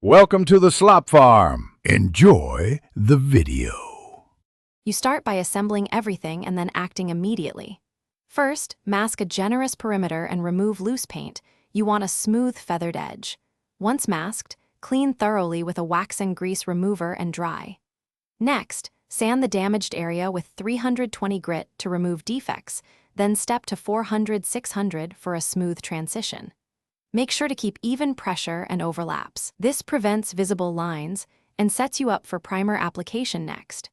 Welcome to the slop farm. Enjoy the video. You start by assembling everything and then acting immediately. First, mask a generous perimeter and remove loose paint. You want a smooth feathered edge. Once masked, clean thoroughly with a wax and grease remover and dry. Next, sand the damaged area with 320 grit to remove defects, then step to 400-600 for a smooth transition. Make sure to keep even pressure and overlaps. This prevents visible lines and sets you up for primer application next.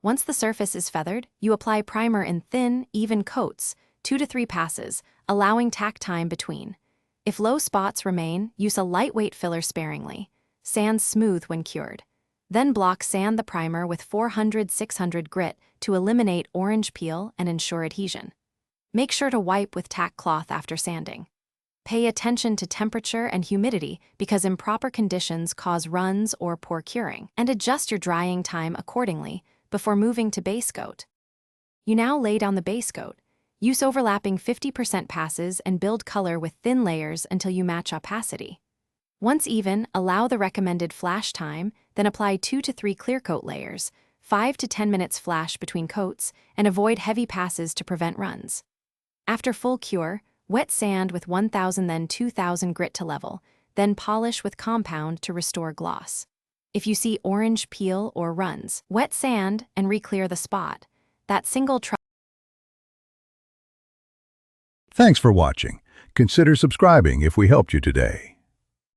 Once the surface is feathered, you apply primer in thin, even coats, 2 to 3 passes, allowing tack time between. If low spots remain, use a lightweight filler sparingly. Sand smooth when cured. Then block sand the primer with 400-600 grit to eliminate orange peel and ensure adhesion. Make sure to wipe with tack cloth after sanding. Pay attention to temperature and humidity because improper conditions cause runs or poor curing, and adjust your drying time accordingly before moving to base coat. You now lay down the base coat. Use overlapping 50% passes and build color with thin layers until you match opacity. Once even, allow the recommended flash time, then apply 2 to 3 clear coat layers, 5 to 10 minutes flash between coats, and avoid heavy passes to prevent runs. After full cure, wet sand with 1000 then 2000 grit to level, then polish with compound to restore gloss. If you see orange peel or runs, wet sand and re-clear the spot. That single Thanks for watching. Consider subscribing if we helped you today.